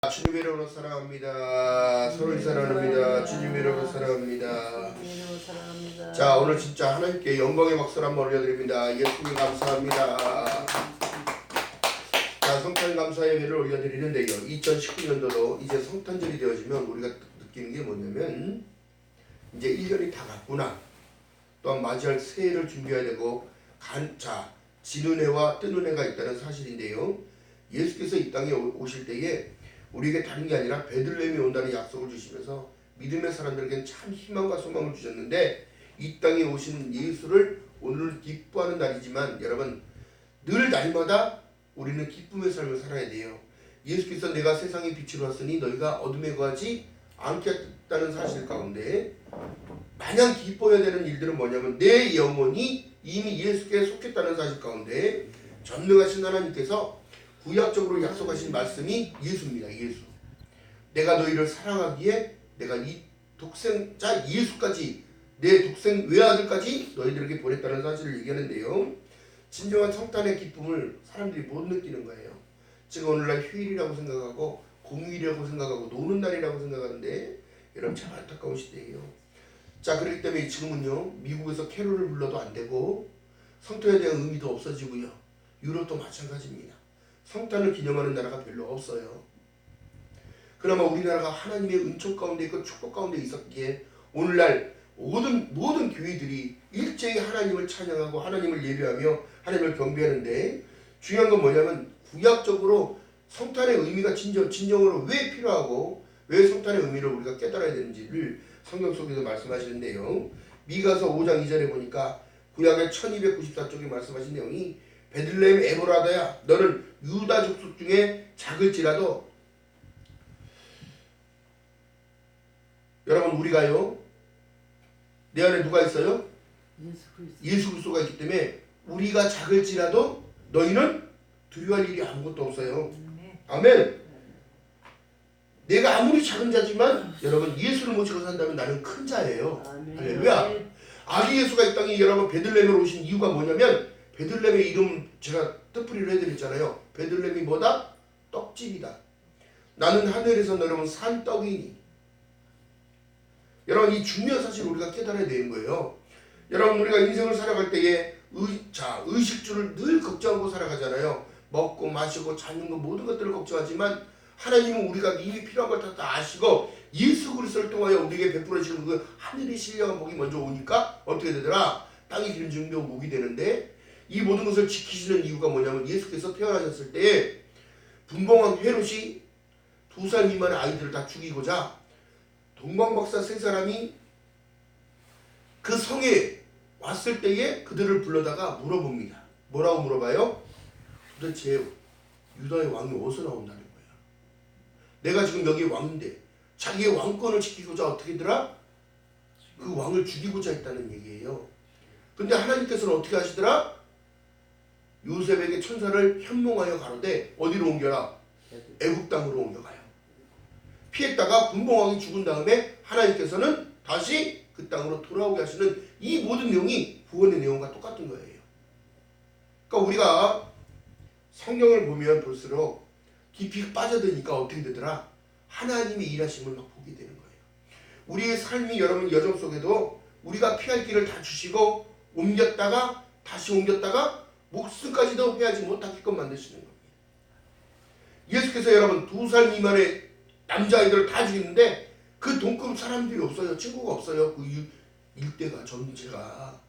주님 이름으로 사랑합니다. 서로를 사랑합니다. 주님 이름으로 사랑합니다. 자, 오늘 진짜 하나님께 영광의 박수를 한번 올려드립니다. 예수님 감사합니다. 자, 성탄 감사 예배를 올려드리는데요. 2019년도로 이제 성탄절이 되어지면 우리가 느끼는 게 뭐냐면 이제 1년이 다 갔구나. 또한 맞이할 새해를 준비해야 되고 지는 해와 뜨는 해가 있다는 사실인데요. 예수께서 이 땅에 오실 때에 우리에게 다른 게 아니라 베들레헴이 온다는 약속을 주시면서 믿음의 사람들에게는 참 희망과 소망을 주셨는데, 이 땅에 오신 예수를 오늘 기뻐하는 날이지만 여러분, 늘 날마다 우리는 기쁨의 삶을 살아야 돼요. 예수께서 내가 세상의 빛으로 왔으니 너희가 어둠에 거하지 않겠다는 사실 가운데 마냥 기뻐해야 되는 일들은 뭐냐면 내 영혼이 이미 예수께 속했다는 사실 가운데 전능하신 하나님께서 구약적으로 약속하신 말씀이 예수입니다. 예수. 내가 너희를 사랑하기에 내가 이 독생자 예수까지, 내 독생 외아들까지 너희들에게 보냈다는 사실을 얘기하는데요. 진정한 성탄의 기쁨을 사람들이 못 느끼는 거예요. 지금 오늘날 휴일이라고 생각하고 공휴일이라고 생각하고 노는 날이라고 생각하는데 여러분 참 안타까운 시대예요. 자, 그렇기 때문에 지금은요, 미국에서 캐롤을 불러도 안 되고 성탄에 대한 의미도 없어지고요. 유럽도 마찬가지입니다. 성탄을 기념하는 나라가 별로 없어요. 그나마 우리나라가 하나님의 은총 가운데 있고 축복 가운데 있었기에 오늘날 모든 교회들이 일제히 하나님을 찬양하고 하나님을 예배하며 하나님을 경배하는데, 중요한 건 뭐냐면 구약적으로 성탄의 의미가 진정으로 왜 필요하고 왜 성탄의 의미를 우리가 깨달아야 되는지를 성경 속에서 말씀하시는데요. 미가서 5장 2절에 보니까 구약의 1294쪽에 말씀하신 내용이 베들레헴 에보라다야, 너는 유다 족속 중에 작을지라도. 여러분, 우리가요, 내 안에 누가 있어요? 예수 그리스도가 있기 때문에 우리가 작을지라도 너희는 두려워할 일이 아무것도 없어요. 아멘. 내가 아무리 작은 자지만 여러분, 예수를 모시고 산다면 나는 큰 자예요. 할렐루야. 아기 예수가 이 땅에 여러분 베들레헴으로 오신 이유가 뭐냐면, 베들레헴의 이름 제가 뜻풀이를 해드렸잖아요. 베들레헴이 뭐다? 떡집이다. 나는 하늘에서 내려온 산 떡이니. 여러분, 이 중요한 사실을 우리가 깨달아야 되는 거예요. 여러분, 우리가 인생을 살아갈 때에 의식주를 늘 걱정하고 살아가잖아요. 먹고 마시고 자는 거 모든 것들을 걱정하지만 하나님은 우리가 이미 필요한 걸 다 아시고 예수 그리스도를 통하여 우리에게 베풀어지는 그 하늘의 신령한 복이 먼저 오니까 어떻게 되더라? 땅이 기름진 목이 되는데, 이 모든 것을 지키시는 이유가 뭐냐면 예수께서 태어나셨을 때 분봉왕 헤롯이 2살 미만의 아이들을 다 죽이고자 동방박사 3사람이 그 성에 왔을 때에 그들을 불러다가 물어봅니다. 뭐라고 물어봐요? 도대체 유다의 왕이 어디서 나온다는 거야. 내가 지금 여기 왕인데 자기의 왕권을 지키고자 어떻게 하더라? 그 왕을 죽이고자 했다는 얘기예요. 근데 하나님께서는 어떻게 하시더라? 요셉에게 천사를 현몽하여 가로되 어디로 옮겨라? 애굽 땅으로 옮겨가요. 피했다가 분봉왕이 죽은 다음에 하나님께서는 다시 그 땅으로 돌아오게 하시는 이 모든 내용이 구원의 내용과 똑같은 거예요. 그러니까 우리가 성경을 보면 볼수록 깊이 빠져드니까 어떻게 되더라? 하나님의 일하심을 막 보게 되는 거예요. 우리의 삶이 여러분 여정 속에도 우리가 피할 길을 다 주시고 옮겼다가 다시 옮겼다가 목숨까지도 회하지 못하게끔 만드시는 겁니다. 예수께서 여러분 2살 미만의 남자아이들을 다 죽이는데 그 동급 사람들이 없어요. 친구가 없어요. 그 일대가 전체가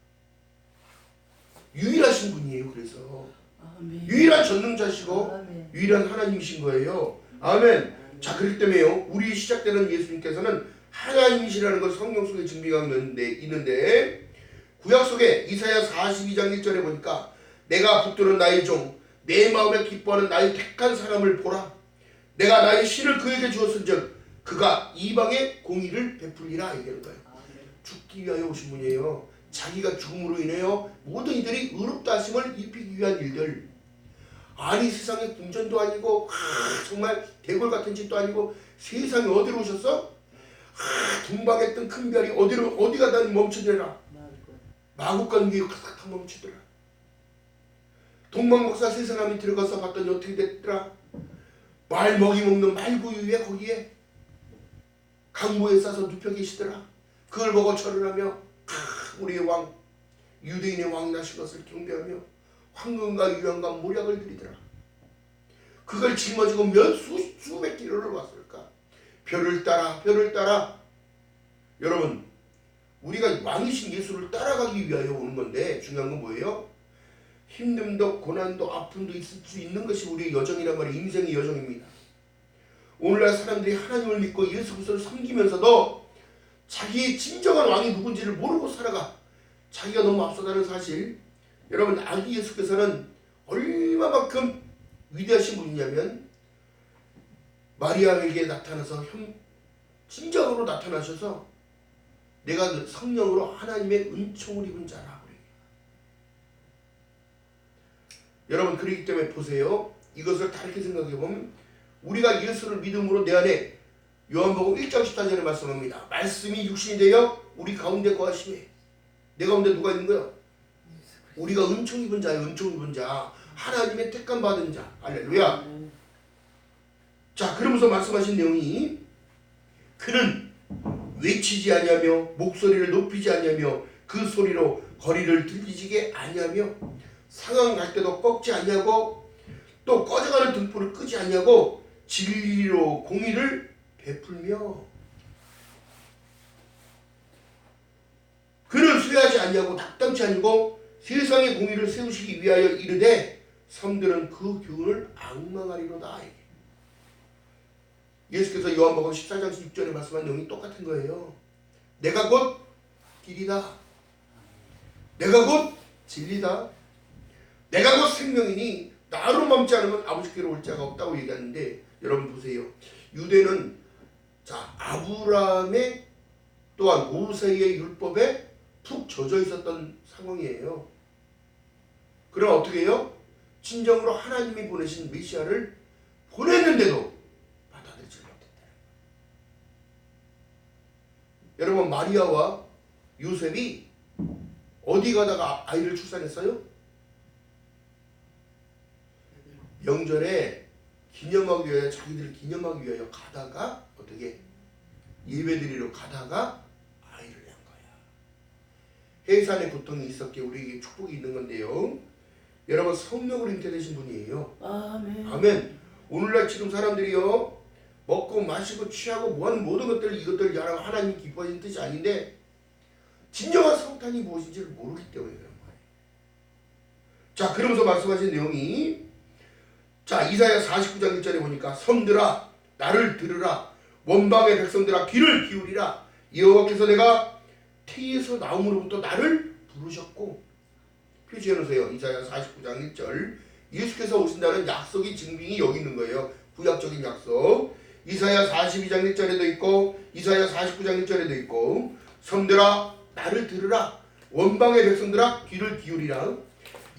유일하신 분이에요. 그래서 아멘. 유일한 전능자시고 아멘. 유일한 하나님이신 거예요. 아멘. 자, 그렇기 때문에요, 우리 시작되는 예수님께서는 하나님이시라는 걸 성경 속에 증명하고 있는데, 구약 속에 이사야 42장 1절에 보니까 내가 붙드는 나의 종, 내 마음에 기뻐하는 나의 택한 사람을 보라. 내가 나의 신을 그에게 주었은즉 그가 이방에 공의를 베풀리라 얘기하는 거예요. 죽기 위하여 오신 분이에요. 자기가 죽음으로 인하여 모든 이들이 의롭다 하심을 입히기 위한 일들. 아니, 세상에 궁전도 아니고 정말 대궐 같은 집도 아니고 세상에 어디로 오셨어? 동방했던 큰 별이 어디가 난 멈추더라. 마국간 위에 탁 멈추더라. 동방박사 3사람이 들어가서 봤더니 어떻게 됐더라? 말 먹이 먹는 말구유에 거기에 강보에 싸서 눕혀 계시더라. 그걸 보고 절을 하며 우리의 왕 유대인의 왕 나신 것을 경배하며 황금과 유황과 모략을 드리더라. 그걸 짊어지고 수백 킬로를 왔을까. 별을 따라 여러분 우리가 왕이신 예수를 따라가기 위하여 오는 건데 중요한 건 뭐예요? 힘듦도 고난도 아픔도 있을 수 있는 것이 우리의 여정이란 말이에요. 인생의 여정입니다. 오늘날 사람들이 하나님을 믿고 예수 그리스도를 섬기면서도 자기의 진정한 왕이 누군지를 모르고 살아가. 자기가 너무 앞서가는 사실. 여러분 아기 예수께서는 얼마만큼 위대하신 분이냐면 마리아에게 나타나서 진정으로 나타나셔서 내가 성령으로 하나님의 은총을 입은 자라. 여러분 그렇기 때문에 보세요. 이것을 다르게 생각해보면 우리가 예수를 믿음으로 내 안에 요한복음 1장 14절에 말씀합니다. 말씀이 육신이 되어 우리 가운데 거하시매. 내 가운데 누가 있는 거야? 우리가 은총 입은 자예요. 은총 입은 자. 하나님의 택감 받은 자. 할렐루야. 자 그러면서 말씀하신 내용이 그는 외치지 아니하며 목소리를 높이지 아니하며 그 소리로 거리를 들리지게 아니하며 상황 갈 때도 꺾지 아니하고 또 꺼져가는 등불을 끄지 아니하고 진리로 공의를 베풀며 그는 쇠하지 아니하고 낙담치 아니고 세상의 공의를 세우시기 위하여 이르되 섬들은 그 교훈을 앙망하리로다. 예수께서 요한복음 14장 6절에 말씀한 내용이 똑같은 거예요. 내가 곧 길이다. 내가 곧 진리다. 내가 곧 생명이니 나로 멈지 않으면 아버지께로 올 자가 없다고 얘기하는데 여러분 보세요. 유대는 자 아브라함의 또한 모세의 율법에 푹 젖어 있었던 상황이에요. 그럼 어떻게 해요? 진정으로 하나님이 보내신 메시아를 보냈는데도 받아들이지 못했다. 여러분 마리아와 요셉이 어디 가다가 아이를 출산했어요? 명절에 기념하기 위하여 자기들 기념하기 위하여 가다가 어떻게 예배드리러 가다가 아이를 낳은 거야. 해산의 고통이 있었기에 우리에게 축복이 있는 건데요. 여러분 성령으로 잉태되신 분이에요. 아멘. 아멘. 오늘날 지금 사람들이요 먹고 마시고 취하고 뭐하는 모든 것들 이것들 야랑 하나님 기뻐하시는 뜻이 아닌데 진정한 성탄이 무엇인지를 모르기 때문에 그런 거예요. 자 그러면서 말씀하신 내용이 자 이사야 49장 1절에 보니까 섬들아 나를 들으라 원방의 백성들아 귀를 기울이라 여호와께서 내가 태에서 나옴으로부터 나를 부르셨고 표시해 놓으세요. 이사야 49장 1절 예수께서 오신다는 약속이 증빙이 여기 있는 거예요. 구약적인 약속. 이사야 42장 1절에도 있고 이사야 49장 1절에도 있고 섬들아 나를 들으라 원방의 백성들아 귀를 기울이라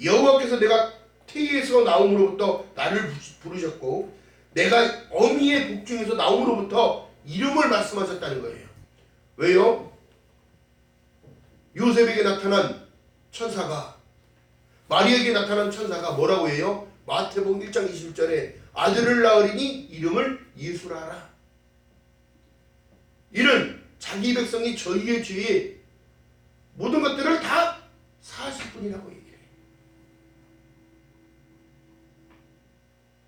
여호와께서 내가 태에서 나옴으로부터 나를 부르셨고 내가 어미의 복중에서 나옴으로부터 이름을 말씀하셨다는 거예요. 왜요? 요셉에게 나타난 천사가 마리아에게 나타난 천사가 뭐라고 해요? 마태복음 1장 21절에 아들을 낳으리니 이름을 예수라 하라. 이는 자기 백성이 저희의 죄에 모든 것들을 다 사실 뿐이라고 얘기해요.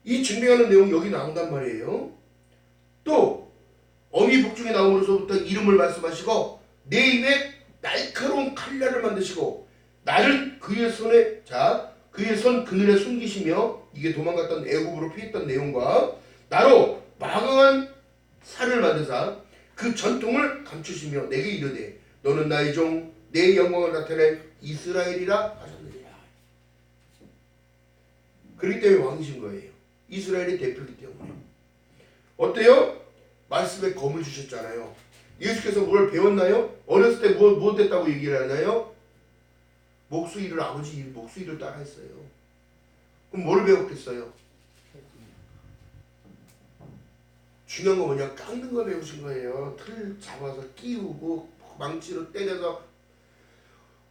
이 증명하는 내용이 여기 나온단 말이에요. 또 어미 복중에 나옴으로서부터 이름을 말씀하시고 내 입에 날카로운 칼날을 만드시고 나를 그의 손에 그의 손 그늘에 숨기시며 이게 도망갔던 애굽으로 피했던 내용과 나로 마강한 살을 만드사 그 전통을 감추시며 내게 이르되 너는 나의 종 내 영광을 나타낼 이스라엘이라 하셨느니라. 그렇기 때문에 왕이신 거예요. 이스라엘의 대표이기 때문에. 어때요? 말씀에 검을 주셨잖아요. 예수께서 뭘 배웠나요? 어렸을 때 뭐 됐다고 얘기를 하나요? 목수일을 아버지 목수일을 따라 했어요. 그럼 뭘 배웠겠어요? 중요한 거 뭐냐? 깎는 거 배우신 거예요. 틀 잡아서 끼우고 망치로 때려서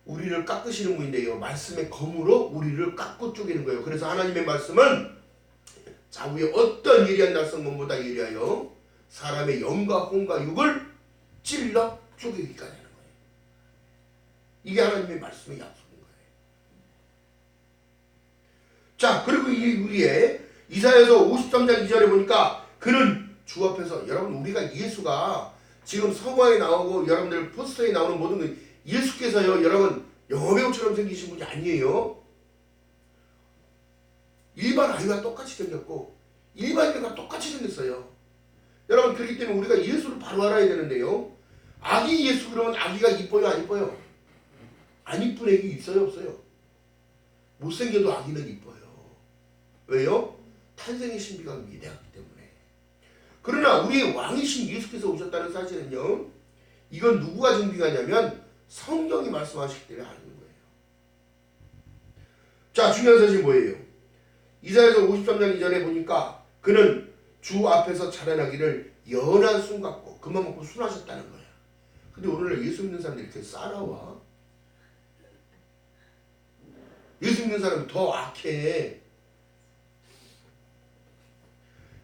우리를 깎으시는 분인데요. 말씀의 검으로 우리를 깎고 쪼개는 거예요. 그래서 하나님의 말씀은 자우에 어떤 예리한 날성검보다 예리하여 사람의 영과 혼과 육을 찔러 쪼개기까지 하는 거예요. 이게 하나님의 말씀의 약속인 거예요. 자, 그리고 이 위에 이사야서 53장 2절에 보니까 그는 주 앞에서, 여러분 우리가 예수가 지금 성화에 나오고 여러분들 포스터에 나오는 모든 거 예수께서요, 여러분 영화배우처럼 생기신 분이 아니에요. 일반 아이와 똑같이 생겼고 일반인과 똑같이 생겼어요. 여러분, 그렇기 때문에 우리가 예수를 바로 알아야 되는데요, 아기 예수 그러면 아기가 이뻐요, 안 이뻐요? 안 이쁜 애기 있어요, 없어요? 못생겨도 아기는 이뻐요. 왜요? 탄생의 신비가 위대하기 때문에. 그러나 우리의 왕이신 예수께서 오셨다는 사실은요, 이건 누구가 증빙하냐면 성경이 말씀하시기 때문에 하는 거예요. 자, 중요한 사실이 뭐예요? 이사야서 53장 이전에 보니까 그는 주 앞에서 자라나기를 연한 순 같고 그만 먹고 순하셨다는 거야. 근데 오늘날 예수 믿는 사람들이 이렇게 싸나와. 예수 믿는 사람은 더 악해.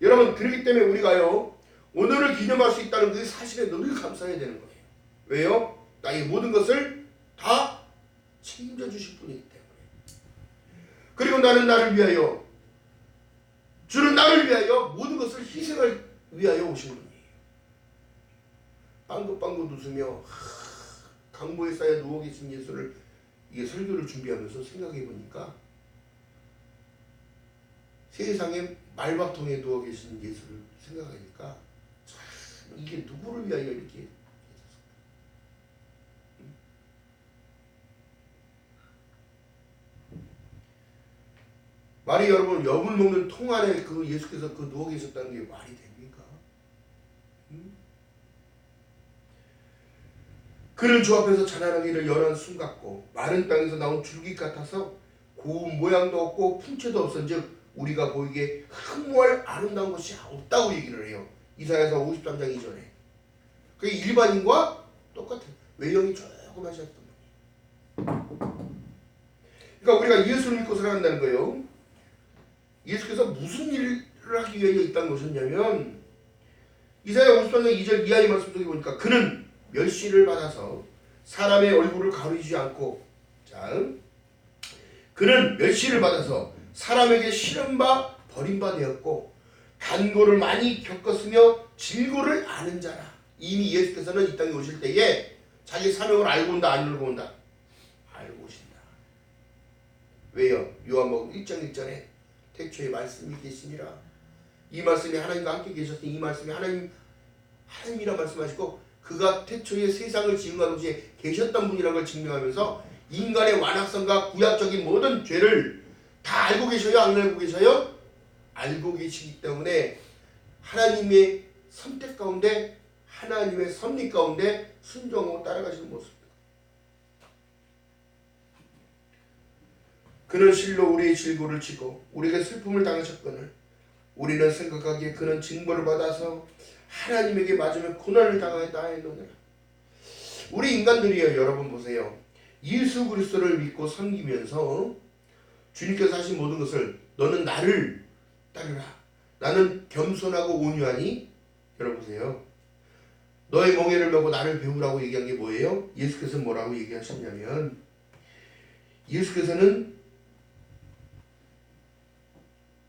여러분, 그렇기 때문에 우리가요, 오늘을 기념할 수 있다는 그 사실에 늘 감사해야 되는 거예요. 왜요? 나의 모든 것을 다 책임져 주실 분이기 때문에. 그리고 나는 나를 위하여, 주는 나를 위하여 모든 것을 희생을 위하여 오신 분이에요. 빵긋빵긋 웃으며 강보에 쌓여 누워 계신 예수를, 이게 설교를 준비하면서 생각해 보니까 세상에 말밥통에 누워 계신 예수를 생각하니까 참, 이게 누구를 위하여 이렇게 해줬을까? 말이, 여러분, 엽을 먹는 통 안에 그 예수께서 그 누워 계셨다는 게 말이 됩니까? 그는 주 앞에서 자라나기를 연한 순 같고 마른 땅에서 나온 줄기 같아서 고운 모양도 없고 풍채도 없은즉 우리가 보이기에 흠모할 아름다운 것이 없다고 얘기를 해요. 이사야서 53장 2절에. 그게 일반인과 똑같아요. 외형이 조금 하셨던 거예요. 그러니까 우리가 예수를 믿고 살아간다는 거예요. 예수께서 무슨 일을 하기 위해 이 땅에 오셨냐면, 이사야 53장 2절 이하의 말씀 속에 보니까 그는 멸시를 받아서 사람의 얼굴을 가리지 않고, 자, 그는 멸시를 받아서 사람에게 싫음바 버림바 되었고 간고를 많이 겪었으며 질고를 아는 자라. 이미 예수께서는 이 땅에 오실 때에 자기 사명을 알고 온다, 안 알고 온다? 알고 오신다. 왜요? 요한복음 1장 1절에 태초에 말씀이 계시니라. 이 말씀이 하나님과 함께 계셨으니 이 말씀이 하나님이라 말씀하시고 그가 태초에 세상을 지은 동시에 계셨던 분이라는 걸 증명하면서 인간의 완악성과 구약적인 모든 죄를 다 알고 계셔요? 안 알고 계셔요? 알고 계시기 때문에 하나님의 선택 가운데, 하나님의 섭리 가운데 순종하고 따라가시는 모습. 그는 실로 우리의 질고를 지고 우리에게 슬픔을 당하셨거늘 우리는 생각하기에 그는 징벌을 받아서 하나님에게 맞으며 고난을 당하였다 했느니라. 우리 인간들이요, 여러분 보세요. 예수 그리스도를 믿고 섬기면서 주님께서 하신 모든 것을, 너는 나를 따르라, 나는 겸손하고 온유하니, 여러분 보세요. 너의 멍에를 메고 나를 배우라고 얘기한 게 뭐예요? 예수께서 뭐라고 얘기하셨냐면, 예수께서는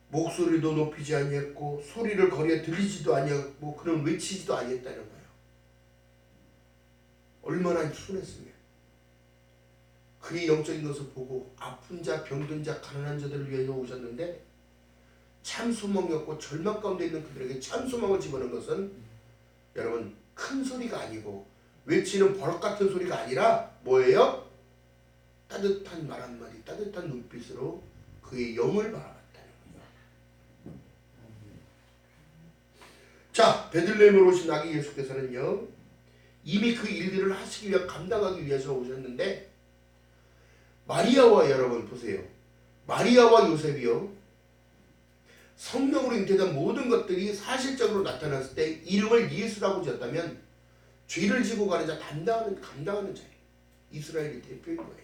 목소리도 높이지 아니했고 소리를 거리에 들리지도 아니했고 그는 외치지도 아니했다는 거예요. 얼마나 순했으면. 그의 영적인 것을 보고 아픈 자, 병든 자, 가난한 자들을 위해서 오셨는데 참 소망이 없고 절망 가운데 있는 그들에게 참 소망을 집어넣은 것은, 여러분, 큰 소리가 아니고 외치는 버럭 같은 소리가 아니라 뭐예요? 따뜻한 말 한마디, 따뜻한 눈빛으로 그의 영을 바라봤다는 거예요. 자, 베들레헴으로 오신 아기 예수께서는요, 이미 그 일들을 하시기 위해 감당하기 위해서 오셨는데, 마리아와, 여러분 보세요, 마리아와 요셉이요, 성령으로 잉태된 모든 것들이 사실적으로 나타났을 때 이름을 예수라고 지었다면 죄를 지고 가는 자, 감당하는 자예요. 이스라엘의 대표인 거예요.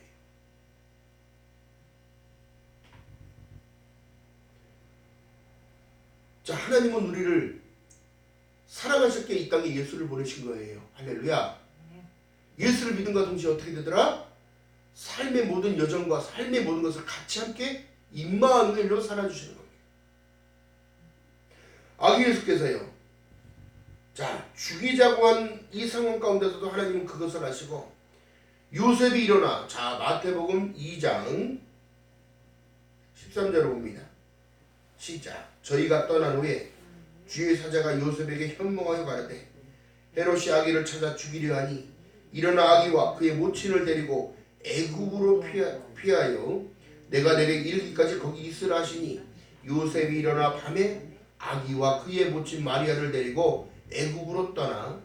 자, 하나님은 우리를 사랑하셨기에 이 땅에 예수를 보내신 거예요. 할렐루야. 예수를 믿음과 동시에 어떻게 되더라? 삶의 모든 여정과 삶의 모든 것을 같이 함께 임마누엘로 살아주시는 겁니다. 아기 예수께서요, 자, 죽이자고 한 이 상황 가운데서도 하나님은 그것을 아시고 요셉이 일어나, 자, 마태복음 2장 13절을 봅니다. 시작. 저희가 떠난 후에 주의 사자가 요셉에게 현몽하여 가라되 헤롯이 아기를 찾아 죽이려 하니 일어나 아기와 그의 모친을 데리고 애굽으로 피하여 내가 내게 이르기까지 거기 있으라 하시니 요셉이 일어나 밤에 아기와 그의 모친 마리아를 데리고 애굽으로 떠나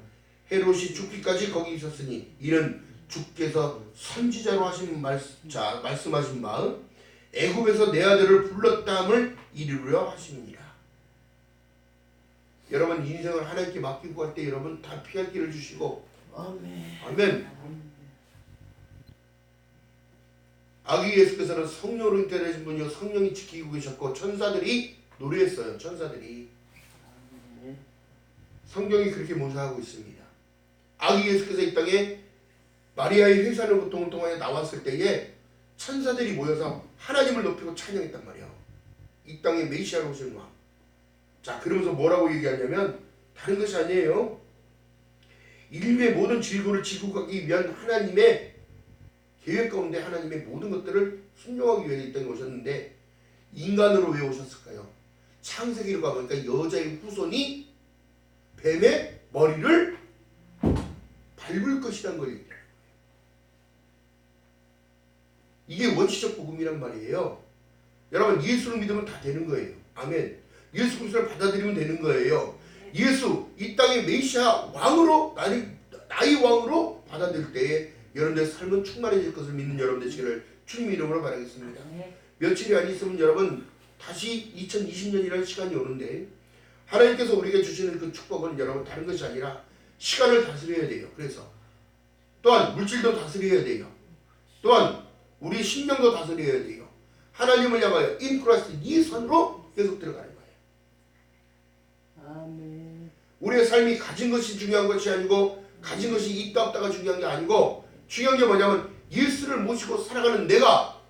헤롯이 죽기까지 거기 있었으니 이는 주께서 선지자로 하신 말씀하신 마음 애굽에서 내 아들을 불렀다함을 이루려 하십니다. 여러분 인생을 하나님께 맡기고 갈 때 여러분 다 피할 길을 주시고 아멘. 아기 예수께서는 성령으로 잉태되신 분이요 성령이 지키고 계셨고 천사들이 노래했어요. 천사들이. 성경이 그렇게 묘사하고 있습니다. 아기 예수께서 이 땅에 마리아의 회사는 고통을 통하여 나왔을 때에 천사들이 모여서 하나님을 높이고 찬양했단 말이에요. 이 땅에 메시아로 오시는 왕. 자, 그러면서 뭐라고 얘기하냐면 다른 것이 아니에요. 인류의 모든 질고를 지고 가기 위한 하나님의 계획 가운데 하나님의 모든 것들을 순종하기 위해 이 땅에 오셨는데 인간으로 왜 오셨을까요? 창세기로 가보니까 여자의 후손이 뱀의 머리를 밟을 것이란 걸 얘기해요. 이게 원시적 복음이란 말이에요. 여러분 예수를 믿으면 다 되는 거예요. 아멘. 예수 그리스도를 받아들이면 되는 거예요. 예수 이 땅의 메시아 왕으로 나의 왕으로 받아들일 때에 여러분들의 삶은 충만해질 것을 믿는 여러분 되시기를 주님 이름으로 바라겠습니다. 며칠이 안 있으면 여러분 다시 2020년이라는 시간이 오는데 하나님께서 우리에게 주시는 그 축복은 여러분 다른 것이 아니라 시간을 다스려야 돼요. 그래서 또한 물질도 다스려야 돼요. 또한 우리 심령도 다스려야 돼요. 하나님을 향하여 in Christ 이 선으로 계속 들어가는 거예요. 아멘. 우리의 삶이 가진 것이 중요한 것이 아니고 가진 것이 있다 없다가 중요한 게 아니고 중요한 게 뭐냐면 예수를 모시고 살아가는 내가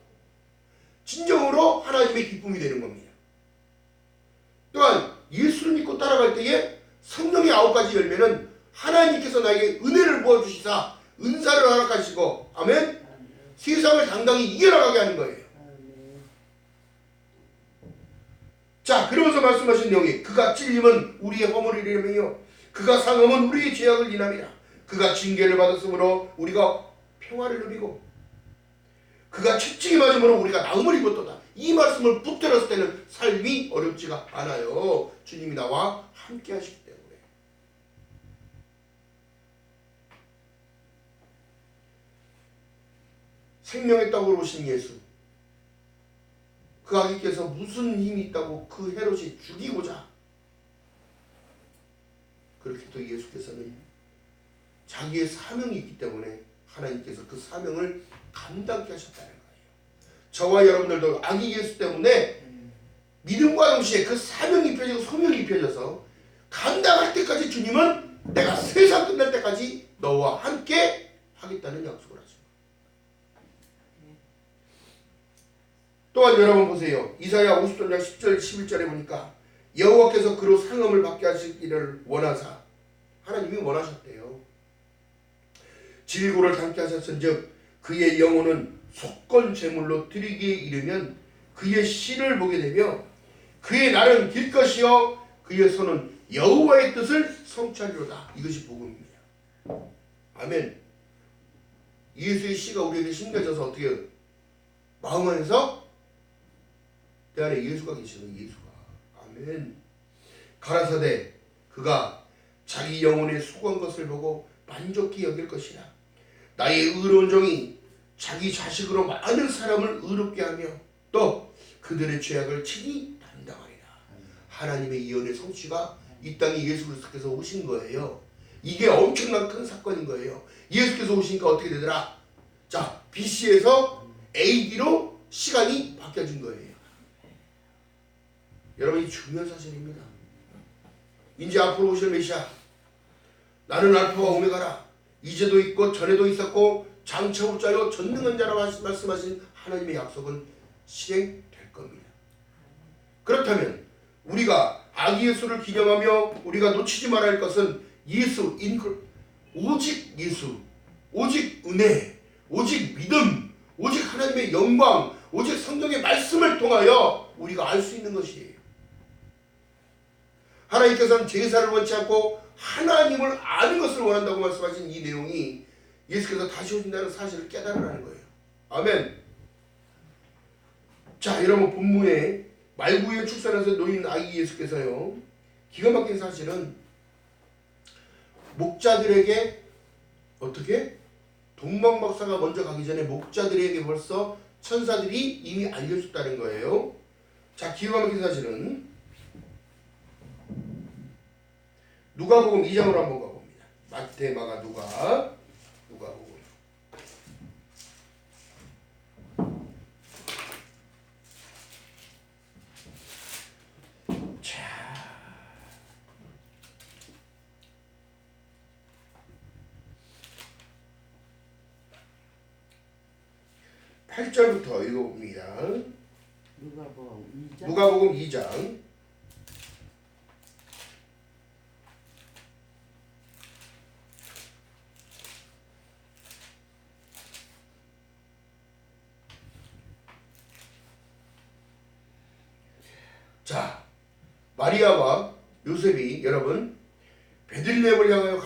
진정으로 하나님의 기쁨이 되는 겁니다. 또한 예수를 믿고 따라갈 때에 성령의 9가지 열매는 하나님께서 나에게 은혜를 부어주시사 은사를 허락하시고 아멘? 세상을 당당히 이겨나가게 하는 거예요. 자, 그러면서 말씀하신 내용이 그가 찔림은 우리의 허물을 이름이요 그가 상함은 우리의 죄악을 인함이라. 그가 징계를 받았으므로 우리가 평화를 누리고 그가 채찍이 맞음으로 우리가 나음을 입었도다. 이 말씀을 붙들었을 때는 삶이 어렵지가 않아요. 주님이 나와 함께 하시기 때문에. 생명의 떡으로 오신 예수, 그 아기께서 무슨 힘이 있다고 그 헤롯이 죽이고자 그렇게 또 예수께서는 자기의 사명이 있기 때문에 하나님께서 그 사명을 감당케 하셨다는 거예요. 저와 여러분들도 아기 예수 때문에 믿음과 동시에 그 사명이 입혀지고 소명이 입혀져서 감당할 때까지 주님은 내가 세상 끝날 때까지 너와 함께 하겠다는 약속을 하십니다. 또한 여러분 보세요. 이사야 50장 10절 11절에 보니까 여호와께서 그로 상음을 받게 하시기를 원하사 하나님이 원하셨대요. 질고를 담게 하셨은즉 그의 영혼은 속건 제물로 드리기에 이르면 그의 씨를 보게 되며 그의 날은 길 것이요 그의 손은 여호와의 뜻을 성취하리로다. 이것이 복음입니다. 아멘. 예수의 씨가 우리에게 심겨져서 어떻게 마음 안에서 내 안에 예수가 계시는 예수가. 아멘. 가라사대 그가 자기 영혼에 수고한 것을 보고 만족히 여길 것이라. 나의 의로운 종이 자기 자식으로 많은 사람을 의롭게 하며 또 그들의 죄악을 친히 담당하리라. 하나님의 예언의 성취가 이 땅에 예수 그리스도께서 오신 거예요. 이게 엄청난 큰 사건인 거예요. 예수께서 오시니까 어떻게 되더라? 자, BC에서 AD로 시간이 바뀌어진 거예요. 여러분 이 중요한 사실입니다. 이제 앞으로 오실 메시아 나는 알파와 오메가라. 이제도 있고 전에도 있었고 장차올자요 전능한 자라 말씀하신 하나님의 약속은 실행될 겁니다. 그렇다면 우리가 아기 예수를 기념하며 우리가 놓치지 말아야 할 것은 예수 오직 예수, 오직 은혜, 오직 믿음, 오직 하나님의 영광, 오직 성경의 말씀을 통하여 우리가 알 수 있는 것이에요. 하나님께서는 제사를 원치 않고 하나님을 아는 것을 원한다고 말씀하신 이 내용이 예수께서 다시 오신다는 사실을 깨달으라는 거예요. 아멘. 자, 여러분 본문에 말구의 출산에서 놓인 아기 예수께서요, 기가 막힌 사실은 목자들에게 어떻게? 동방박사가 먼저 가기 전에 목자들에게 벌써 천사들이 이미 알려줬다는 거예요. 자, 기가 막힌 사실은 누가복음 2장으로 한번 가봅니다. 마태, 마가, 누가복음. 자, 8절부터 읽어봅니다. 누가복음 2장. 자, 마리아와 요셉이 여러분 베들레헴을 향하여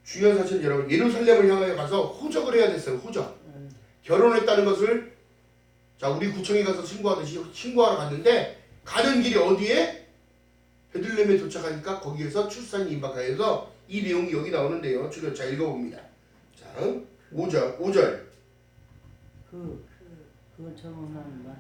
중요한 사실은 여러분 예루살렘을 향하여 가서 호적을 해야 됐어요. 호적. 결혼했다는 것을 우리 구청에 가서 신고하듯이 신고하러 갔는데 가는 길이 어디에? 베들레헴에 도착하니까 거기에서 출산이 임박하여서 이 내용이 여기 나오는데요. 자, 읽어봅니다. 자, 5절.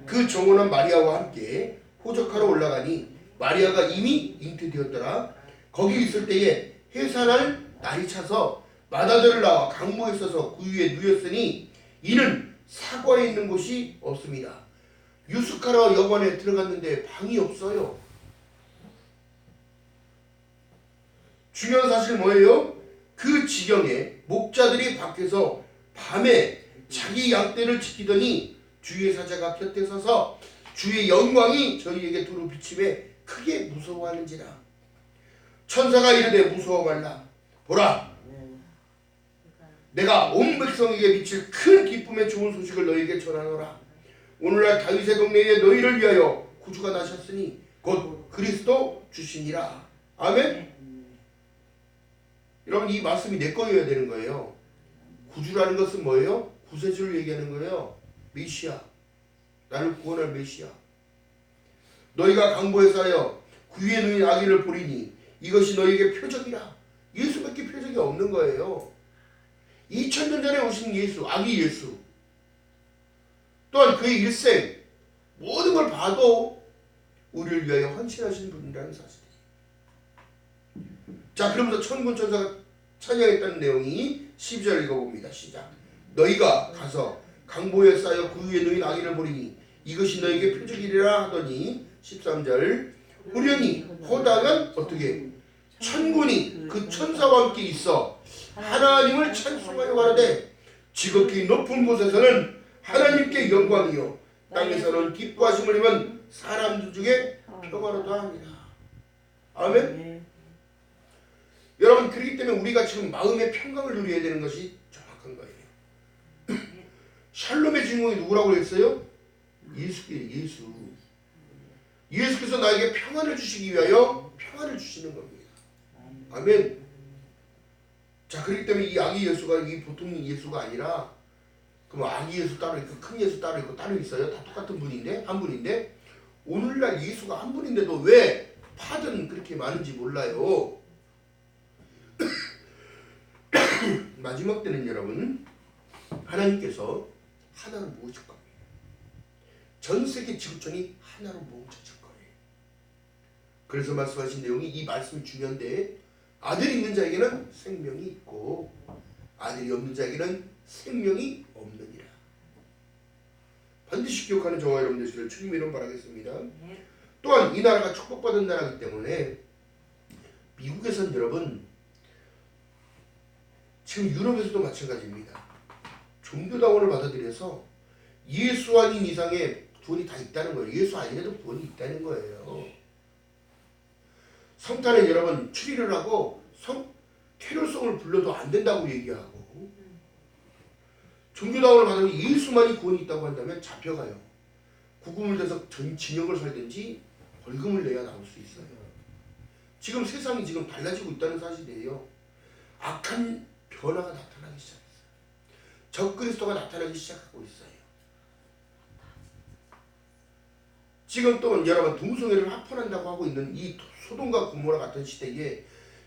그 정혼한 마리아와 함께 호적하러 올라가니 마리아가 이미 잉태되었더라. 거기 있을 때에 해산할 날이 차서 마다들을 나와 강모에 서서 그 위에 누였으니 이는 사과에 있는 곳이 없습니다. 유숙하러 여관에 들어갔는데 방이 없어요. 중요한 사실은 뭐예요? 그 지경에 목자들이 밖에서 밤에 자기 양떼를 지키더니 주의 사자가 곁에 서서 주의 영광이 저희에게 두루 비침에 크게 무서워하는지라. 천사가 이르되 무서워 말라. 보라, 내가 온 백성에게 미칠 큰 기쁨의 좋은 소식을 너희에게 전하노라. 오늘날 다윗의 동네에 너희를 위하여 구주가 나셨으니 곧 그리스도 주시니라. 아멘. 여러분 이 말씀이 내 거여야 되는 거예요. 구주라는 것은 뭐예요? 구세주를 얘기하는 거예요. 메시아, 나를 구원할 메시아. 너희가 강보에 쌓여 그 위에 누인 아기를 보리니 이것이 너희에게 표적이라. 예수밖에 표적이 없는 거예요. 2000년 전에 오신 예수, 아기 예수. 또한 그의 일생, 모든 걸 봐도 우리를 위하여 헌신하신 분이라는 사실이에요. 자, 그러면서 천군 천사가 찬양했다는 내용이 12절 읽어봅니다. 시작. 너희가 가서 강보에 쌓여 그 위에 누인 아기를 보리니 이것이 너희에게 표적이리라 하더니 13절 후련히 호당은 어떻게? 천군이 그 천사와 함께 있어 하나님을 찬송하여 가라되 지극히 높은 곳에서는 하나님께 영광이요 땅에서는 기뻐하심을 입은 사람들 중에 평화로다 합니다. 아멘. 여러분 그렇기 때문에 우리가 지금 마음의 평강을 누려야 되는 것이 정확한 거예요. 샬롬의 주인공이 누구라고 했어요? 예수. 예수께서 나에게 평안을 주시기 위하여 평안을 주시는 겁니다. 아멘. 자, 그렇기 때문에 이 아기 예수가 이 보통 예수가 아니라 그럼 아기 예수 따로 있고 큰 예수 따로 있고 따로 있어요? 다 똑같은 분인데 한 분인데 오늘날 예수가 한 분인데도 왜 파들은 그렇게 많은지 몰라요. 마지막 때는 여러분 하나님께서 하나로 모으실 겁니다. 전 세계 지구촌이 하나로 모으실 거예요. 그래서 말씀하신 내용이 이 말씀이 중요한데 아들이 있는 자에게는 생명이 있고 아들이 없는 자에게는 생명이 없느니라. 반드시 기억하는 저와 여러분 되시기를 주님 이름 바라겠습니다. 또한 이 나라가 축복받은 나라이기 때문에 미국에선 여러분 지금 유럽에서도 마찬가지입니다. 종교다원을 받아들여서 예수 아닌 이상의 구원이 다 있다는 거예요. 예수 아니라도 구원이 있다는 거예요. 성탄에 여러분 추리를 하고 캐롤송을 불러도 안 된다고 얘기하고 종교다원을 받으면 예수만이 구원이 있다고 한다면 잡혀가요. 구금을 돼서 징역을 살든지 벌금을 내야 나올 수 있어요. 지금 세상이 지금 달라지고 있다는 사실이에요. 악한 변화가 나타나기 시작했어요. 적그리스도가 나타나기 시작하고 있어요. 지금 또 여러분 동성애를 합헌한다고 하고 있는 이 소돔과 고모라 같은 시대에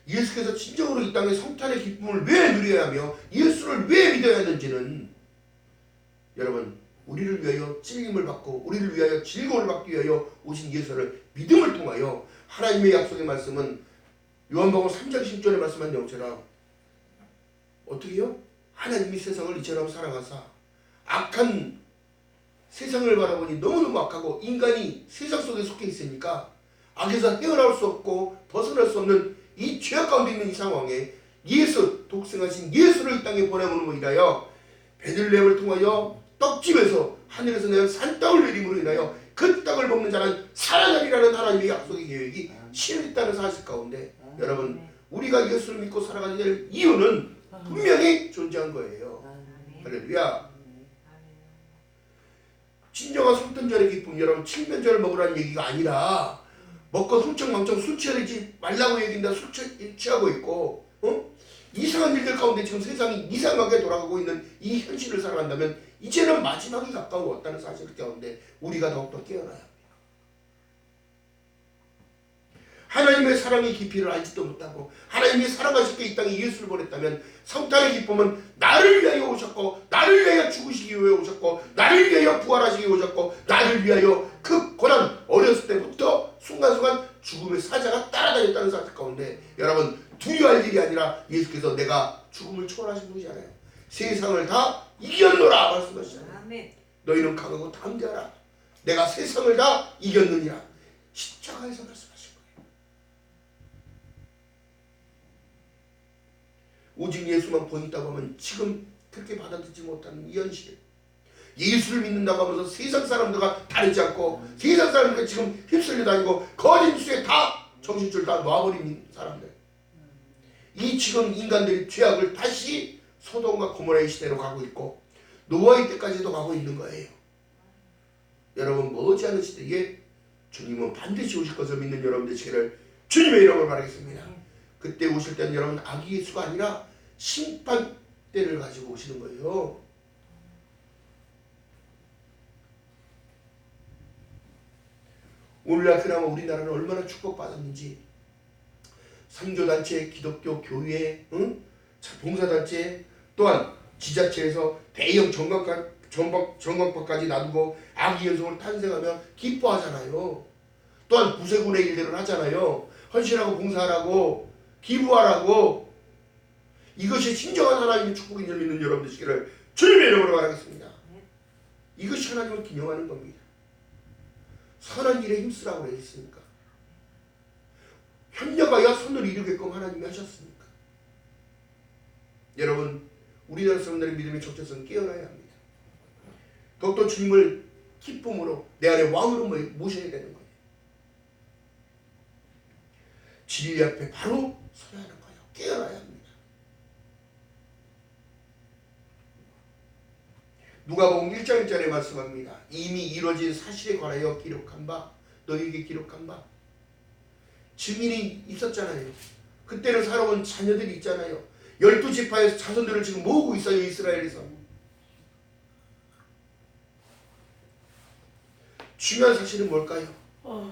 예수께서 진정으로 이 땅의 성탄의 기쁨을 왜 누려야 하며 예수를 왜 믿어야 하는지는 여러분 우리를 위하여 찔림을 받고 우리를 위하여 즐거움을 받기 위하여 오신 예수를 믿음을 통하여 하나님의 약속의 말씀은 요한복음 3장 10절에 말씀한 내용처럼 어떻게 해요? 하나님이 세상을 이처럼 사랑하사 악한 세상을 바라보니 너무너무 악하고 인간이 세상 속에 속해 있으니까 악에서 헤어나올 수 없고 벗어날 수 없는 이 죄악 가운데 있는 이 상황에 예수, 독생하신 예수를 이 땅에 보내므로 인하여 베들레헴을 통하여 떡집에서 하늘에서 내는 산떡을 내림으로 인하여 그 떡을 먹는 자는 살아나리라는 하나님의 약속의 계획이 실현했다는 사실 가운데 여러분 우리가 예수를 믿고 살아가야 될 이유는 분명히 존재한 거예요. 할렐루야. 진정한 성탄절의 기쁨 여러분 칠면조를 먹으라는 얘기가 아니라 먹고 흥청망청 술 취하지 말라고 얘기인데 술 취하고 있고 이상한 일들 가운데 지금 세상이 이상하게 돌아가고 있는 이 현실을 살아간다면 이제는 마지막이 가까웠다는 사실 가운데 우리가 더욱더 깨어나야 합니다. 하나님의 사랑의 깊이를 알지도 못하고 하나님이 사랑하시기에 이 땅에 예수를 보냈다면 성탄의 기쁨은 나를 위하여 오셨고 나를 위하여 죽으시기 위해 오셨고 나를 위하여 부활하시기 위해 오셨고 나를 위하여 그 고난 어렸을 때부터 순간순간 죽음의 사자가 따라다녔다는 사실 가운데 여러분 두려워할 일이 아니라 예수께서 내가 죽음을 초월하신 분이잖아요. 세상을 다 이겼노라 말씀하시잖아요. 너희는 강하고 담대하라. 내가 세상을 다 이겼느니라. 십자가에서 말씀하신 거예요. 오직 예수만 보인다고 하면 지금 그렇게 받아들이지 못하는 이 현실. 예수를 믿는다고 하면서 세상 사람들과 다르지 않고 세상 사람들과 지금 휩쓸려 다니고 거짓 뉴스에 다 정신줄 다 놔버린 사람들. 이 지금 인간들이 죄악을 다시 소돔과 고모라의 시대로 가고 있고 노아의 때까지도 가고 있는 거예요. 여러분 머지않은 시대에 주님은 반드시 오실 것을 믿는 여러분들 되시기를 주님의 이름으로 바라겠습니다. 그때 오실 때는 여러분 아기 예수가 아니라 심판 때를 가지고 오시는 거예요. 오늘날 그나마 우리나라는 얼마나 축복받았는지 선교단체, 기독교 교회, 봉사단체 또한 지자체에서 대형 전광판까지 놔두고 아기 연속을 탄생하며 기뻐하잖아요. 또한 구세군의 일들을 하잖아요. 헌신하고 봉사하라고 기부하라고. 이것이 진정한 하나님의 축복인 줄 믿는 여러분 되시기를 주님의 이름으로 바라겠습니다. 이것이 하나님을 기념하는 겁니다. 선한 일에 힘쓰라고 했으니까. 협력하여 선을 이루게끔 하나님이 하셨습니까? 여러분 우리나라 사람들의 믿음의 정체성은 깨어나야 합니다. 더욱더 주님을 기쁨으로 내 안에 왕으로 모셔야 되는 거예요. 진리 앞에 바로 서야 하는 거예요. 깨어나야 합니다. 누가복음 1장 1절에 말씀합니다. 이미 이루어진 사실에 관하여 기록한 바 너희에게 기록한 바 증인이 있었잖아요. 그때는 살아온 자녀들이 있잖아요. 12지파의 자손들을 지금 모으고 있어요. 이스라엘에서. 중요한 사실은 뭘까요?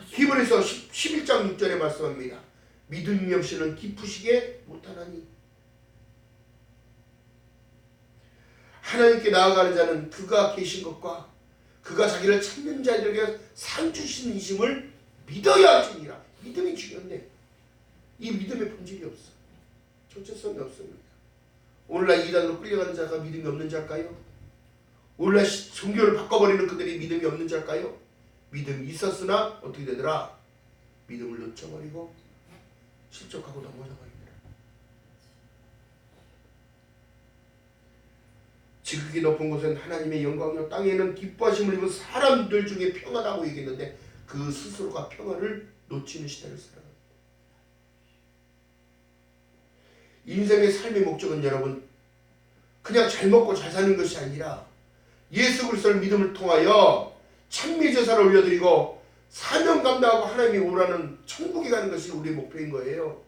히브리서 11장 6절에 말씀합니다. 믿음이 없이는 기쁘시게 못하나니. 하나님께 나아가는 자는 그가 계신 것과 그가 자기를 찾는 자들에게 상 주시는 이심을 믿어야 할지니라. 믿음이 중요한데 이 믿음의 본질이 없어. 정체성이 없습니다. 오늘날 이단으로 끌려가는 자가 믿음이 없는 자일까요? 오늘날 종교를 바꿔버리는 그들이 믿음이 없는 자일까요? 믿음이 있었으나 어떻게 되더라? 믿음을 놓쳐버리고 실족하고 넘어져 버리더라. 지극히 높은 곳은 하나님의 영광이요 땅에는 기뻐하심을 입은 사람들 중에 평안하고 얘기했는데 그 스스로가 평안을 놓치는 시대를 살아갑니다. 인생의 삶의 목적은 여러분 그냥 잘 먹고 잘 사는 것이 아니라 예수 그리스도를 믿음을 통하여 찬미 제사를 올려드리고 사명 감당하고 하나님이 오라는 천국에 가는 것이 우리의 목표인 거예요.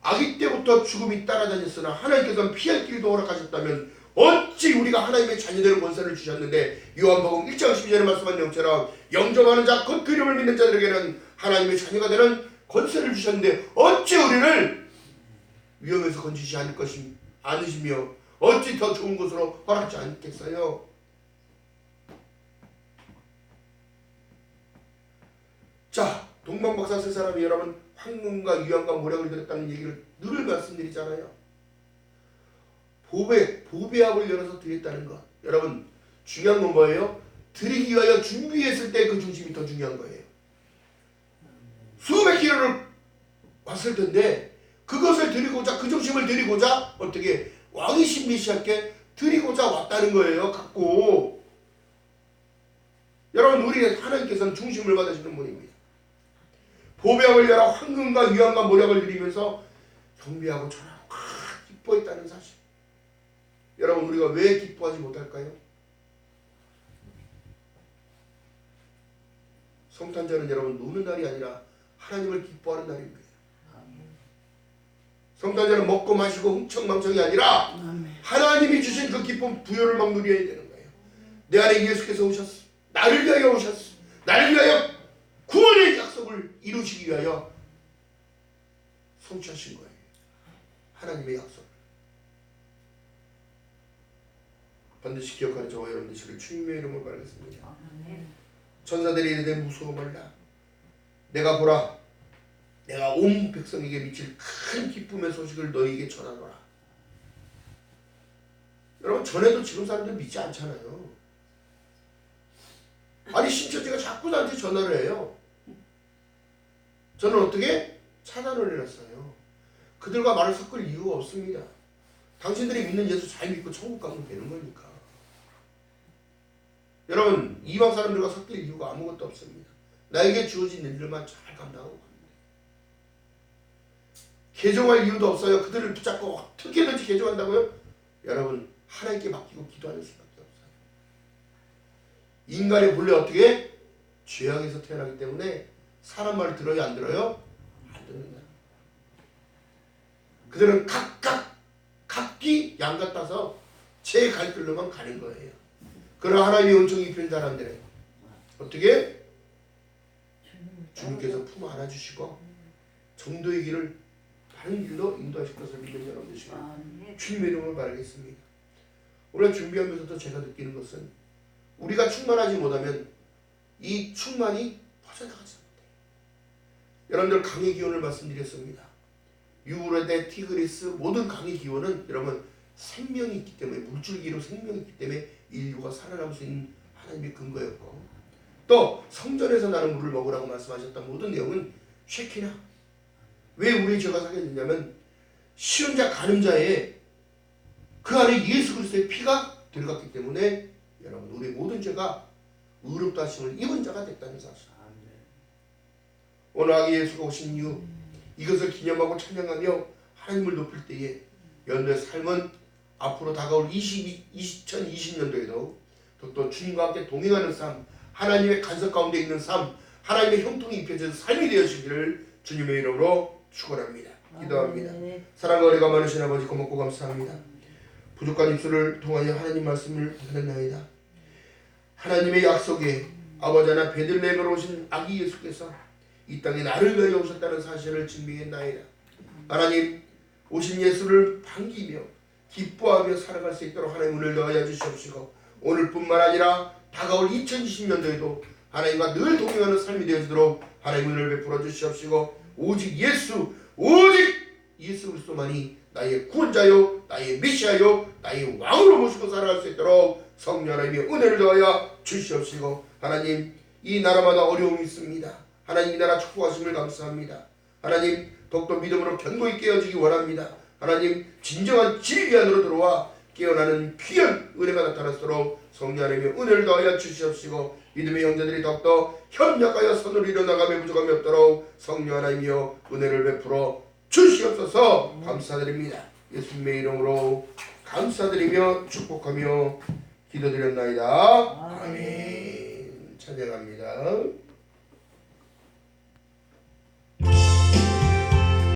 아기 때부터 죽음이 따라다녔으나 하나님께서는 피할 길도 허락하셨다면 어찌 우리가 하나님의 자녀되는 권세를 주셨는데 요한복음 1장 12절에 말씀한 내용처럼 영접하는 자 곧 그 이름을 믿는 자들에게는 하나님의 자녀가 되는 권세를 주셨는데 어찌 우리를 위험에서 건지지 않을 것이 않으시며 어찌 더 좋은 곳으로 허락지 않겠어요? 자, 동방박사 세 사람이 여러분 황금과 유황과 모략을 드렸다는 얘기를 늘 말씀드리잖아요. 보배합을 열어서 드렸다는 것. 여러분 중요한 건 뭐예요? 드리기 위하여 준비했을 때 그 중심이 더 중요한 거예요. 수백 킬로를 왔을 텐데 그것을 드리고자 그 중심을 드리고자 어떻게 왕이신 메시아께 드리고자 왔다는 거예요. 갖고 여러분 우리 하나님께서는 중심을 받으시는 분입니다. 보배합을 열어 황금과 유황과 모략을 드리면서 경배하고 전하고 기뻐했다는 사실. 여러분 우리가 왜 기뻐하지 못할까요? 성탄절은 여러분 노는 날이 아니라 하나님을 기뻐하는 날입니다. 성탄절은 먹고 마시고 흥청망청이 아니라 하나님이 주신 그 기쁨 부여를 막 누려야 되는 거예요. 내 안에 예수께서 오셨어. 나를 위하여 오셨어. 나를 위하여 구원의 약속을 이루시기 위하여 성취하신 거예요. 하나님의 약속. 반드시 기억하는 저와 여러분 되시길 주님의 이름으로 말하겠습니다. 천사들이 이르되 무서워 말라. 내가 보라. 내가 온 백성에게 미칠 큰 기쁨의 소식을 너희에게 전하노라. 여러분 전에도 지금 사람들 믿지 않잖아요. 아니 신천지가 자꾸 나한테 전화를 해요. 저는 어떻게 차단을 해놨어요. 그들과 말을 섞을 이유가 없습니다. 당신들이 믿는 예수 잘 믿고 천국 가면 되는 거니까. 여러분 이방 사람들과 섞일 이유가 아무것도 없습니다. 나에게 주어진 일들만 잘 감당하고 갑니다. 개종할 이유도 없어요. 그들을 붙잡고 어떻게든지 개종한다고요? 여러분 하나님께 맡기고 기도하는 수밖에 없어요. 인간의 본래 어떻게? 죄악에서 태어나기 때문에 사람 말을 들어요? 안 들어요? 안 듣는다. 그들은 각기 양 같아서 제 갈 길로만 가는 거예요. 그러나 하나님의 은총이 입힌 사람들은 어떻게? 주님께서 품 안아주시고 정도의 길을 다른 길로 인도하실 것을 믿는 여러분 되시길 주님의 이름으로 바라겠습니다. 오늘 준비하면서도 제가 느끼는 것은 우리가 충만하지 못하면 이 충만이 퍼져나가지 못해요. 여러분들 강의 기원을 말씀드렸습니다. 유브라데, 티그리스 모든 강의 기원은 여러분 생명이 있기 때문에 물줄기로 생명이 있기 때문에 인류가 살아남을 수 있는 하나님의 근거였고 또 성전에서 나는 물을 먹으라고 말씀하셨던 모든 내용은 쉐키나 왜 우리의 죄가 사게 되냐면 시은자 간음자의 그 안에 예수 그리스도의 피가 들어갔기 때문에 여러분 우리의 모든 죄가 의롭다 하심을 입은 자가 됐다는 사실. 오늘 아기 예수가 오신 이후 이것을 기념하고 찬양하며 하나님을 높일 때에 여러분의 삶은 앞으로 다가올 2020년도에도 또 주님과 함께 동행하는 삶, 하나님의 간섭 가운데 있는 삶, 하나님의 형통이 입혀진 삶이 되어지기를 주님의 이름으로 축원합니다. 기도합니다. 사랑과 은혜가 많으신 아버지 고맙고 감사합니다. 부족한 입술을 통하여 하나님 말씀을 받았나이다. 하나님의 약속에 아버지 하나 베들레헴으로 오신 아기 예수께서 이 땅에 나를 위하여 오셨다는 사실을 증명했나이다. 하나님 오신 예수를 반기며 기뻐하며 살아갈 수 있도록 하나님 은혜를 더하여 주시옵시고 오늘뿐만 아니라 다가올 2020년도에도 하나님과 늘 동행하는 삶이 되어지도록 하나님 은혜를 베풀어 주시옵시고 오직 예수 그리스도만이 나의 구원자요 나의 메시아요 나의 왕으로 모시고 살아갈 수 있도록 성령 하나님의 은혜를 더하여 주시옵시고 하나님 이 나라마다 어려움이 있습니다. 하나님 이 나라 축복하심을 감사합니다. 하나님 더욱더 믿음으로 견고히 깨어지기 원합니다. 하나님 진정한 진리 안으로 들어와 깨어나는 귀한 은혜가 나타나도록 성령 하나님의 은혜를 더하여 주시옵시고 믿음의 형제들이 더욱더 협력하여 선으로 일어나가며 부족함이 없도록 성령 하나님이여 은혜를 베풀어 주시옵소서. 감사드립니다. 예수님의 이름으로 감사드리며 축복하며 기도드렸나이다. 아멘. 찬양합니다.